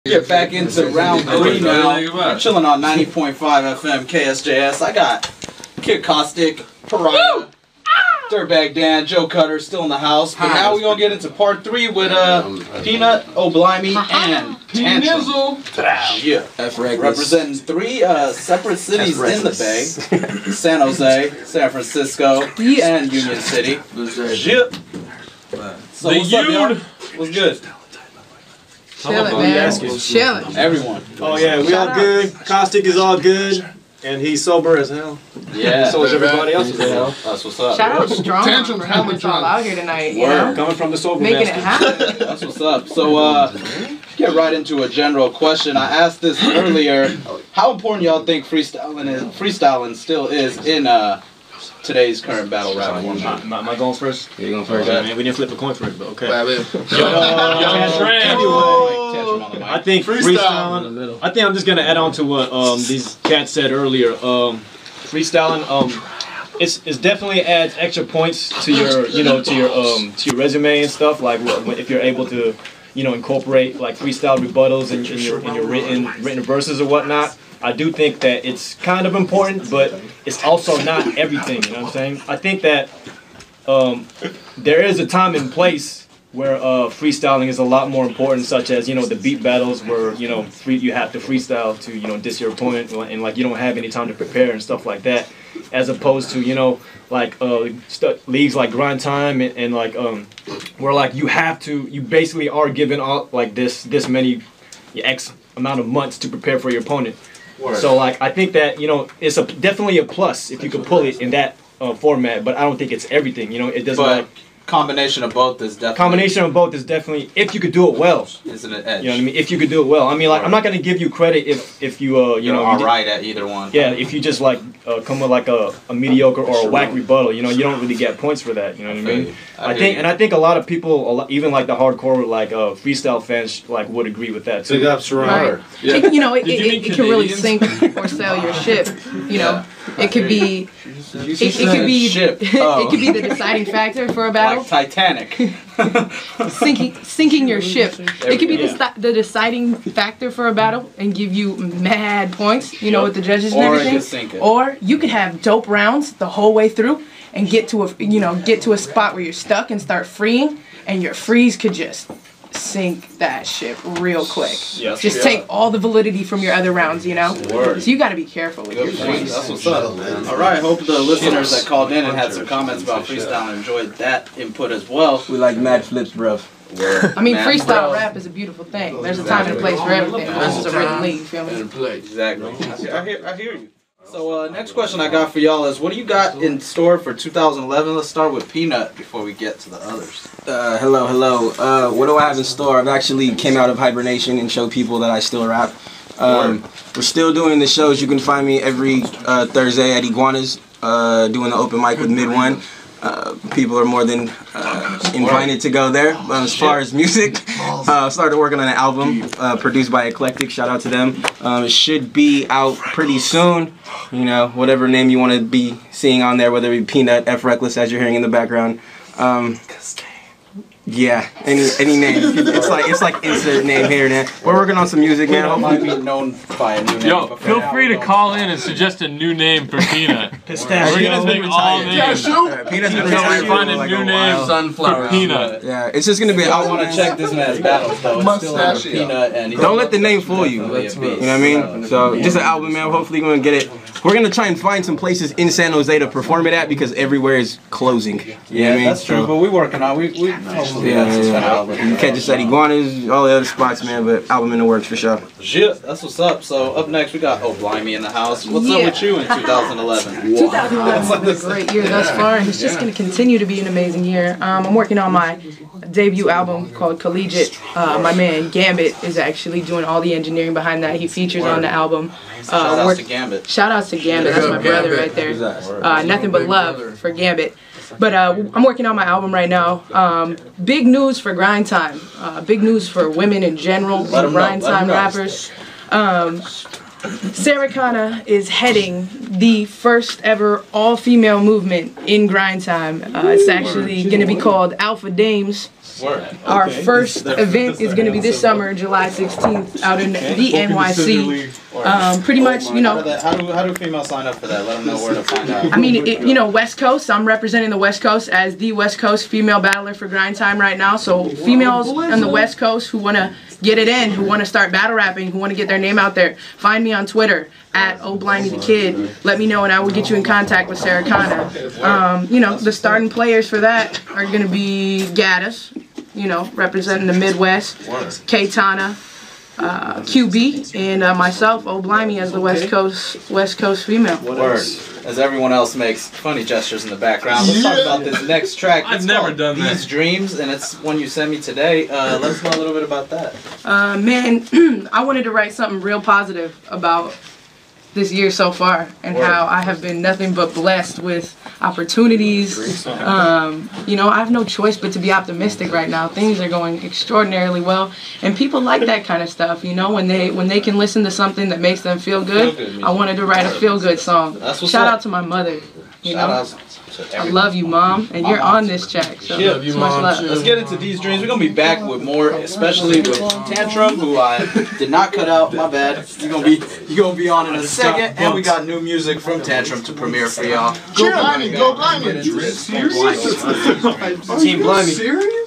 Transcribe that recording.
Get back into round 3 now. We're chilling on 90.5 FM KSJS. I got Kid Caustic, Pariah, Dirtbag Dan, Joe Cutter still in the house. But now we're going to get into part 3 with P-Nut, Blimey, and Tantrum. Yeah. Representing 3 separate cities in the Bay. San Jose, San Francisco, and Union City. Yeah. So what's up, y'all? What's good? Chilling, man. Chilling. Everyone. Oh yeah, we all good. Caustic is all good, and he's sober as hell. Yeah. So is everybody else as hell. That's what's up. Shout out Strong for helping us all out here tonight. You know? Coming from the sober making master. it happen. That's what's up. So get right into a general question. I asked this earlier. How important y'all think freestyling still is in today's current battle rap format? Am I going first? Yeah, you're going first. Okay. Man, we didn't flip a coin first, but okay. I think freestyling. I think I'm just gonna add on to what these cats said earlier. Freestyling, it definitely adds extra points to your, to your resume and stuff. Like if you're able to, incorporate like freestyle rebuttals in your written verses or whatnot. I do think that it's kind of important, but it's also not everything. You know what I'm saying? I think that there is a time and place where freestyling is a lot more important, such as the beat battles where you have to freestyle to diss your opponent, and like you don't have any time to prepare and stuff like that, as opposed to leagues like Grind Time and like where like you basically are given all like this many X amount of months to prepare for your opponent. Word. So like I think that it's definitely a plus if you could pull it in that format, but I don't think it's everything. It doesn't. But combination of both is definitely if you could do it well. Isn't it edge? You know what I mean? If you could do it well. I mean, like I'm not gonna give you credit if you you're alright at either one. Yeah, if you just like come with like a mediocre or a whack rebuttal, you don't really get points for that. You know what I mean? I think a lot of people, even like the hardcore like freestyle fans, like would agree with that too. Right. Yeah. It can really sink or sell your ship. It could be. It could be the deciding factor for a battle. Like Titanic. sinking your ship. It could be the deciding factor for a battle and give you mad points, with the judges and everything. Or you could have dope rounds the whole way through and get to a spot where you're stuck and start freeing, and your freeze could just sink that ship real quick. Yes, just take all the validity from your other rounds, Word. So you got to be careful with your freeze. That's what's up, man. All right, hope the listeners that called in and had some comments about freestyle enjoyed that input as well. We like mad flips, bruv. I mean, freestyle rap is a beautiful thing. There's a time and a place for everything. This is a rhythm league, you feel me? Exactly. I hear you. So next question I got for y'all is, what do you got in store for 2011? Let's start with P-Nut before we get to the others. Hello. What do I have in store? I've actually came out of hibernation and showed people that I still rap. We're still doing the shows. You can find me every Thursday at Iguanas doing the open mic with Mid One. People are more than invited to go there. As far as music, started working on an album produced by Eclectic. Shout out to them. It should be out pretty soon. Whatever name you want to be seeing on there, whether it be P-Nut, F Reckless, as you're hearing in the background. Yeah, any name. It's like insert name here and there. We're working on some music, man. Hopefully be known by a new name. Yo, feel free to call in and suggest a new name for P-Nut. Pistachio. We're gonna take all names. Peanut's been retired. Find a new name. Sunflower. P-Nut. Yeah, it's just gonna be. I want to check this man's battles though. It's still under P-Nut, and don't let the name fool you. You know what I mean? So just an album, man. Hopefully we're gonna get it. We're gonna try and find some places in San Jose to perform it at because everywhere is closing. You know what I mean? That's true. But we're working on. We hopefully you catch us at Iguanas, all the other spots, man. But album in the works for sure. Yeah, that's what's up. So up next we got Blimey in the house. What's up with you in 2011? 2011 was a great year thus far, and it's just going to continue to be an amazing year. I'm working on my debut album called Collegiate. My man Gambit is actually doing all the engineering behind that. He features on the album. Shout outs to Gambit. Shout outs to Gambit. That's my brother right there. Nothing but love for Gambit. But I'm working on my album right now. Big news for Grind Time. Big news for women in general, Grind Time rappers. Sarah Connor is heading the first ever all-female movement in Grind Time. It's actually going to be called Alpha Dames. Our first event is going to be this summer, July 16th, out in the NYC. Pretty much, you know. How do females sign up for that? Let them know where to find out. I mean, you know, West Coast. I'm representing the West Coast as the West Coast female battler for Grind Time right now. So females on the West Coast who want to get it in, who want to start battle rapping, who want to get their name out there, find me on Twitter at Blimey the Kid. Let me know and I will get you in contact with Sarah Connor. You know, the starting players for that are going to be Gaddis, you know, representing the Midwest, K-Tana, QB, and myself, Blimey, as the West Coast female. Word. As everyone else makes funny gestures in the background. Let's talk about this next track. I've never done that. These Dreams, and it's one you sent me today. Let us know a little bit about that. Man, I wanted to write something real positive about this year so far and how I have been nothing but blessed with opportunities. You know, I have no choice but to be optimistic right now. Things are going extraordinarily well, and people like that kind of stuff. You know, when they can listen to something that makes them feel good. I wanted to write a feel good song. Shout out to my mother. You know, I love you, Mom, and you're on this track. So love you, Mom. Let's get into These Dreams. We're gonna be back with more, especially with Tantrum, who I did not cut out. My bad. You're gonna be on in a second, and we got new music from Tantrum to premiere for y'all. Go Blimey, go Blimey. Team Blimey. Serious?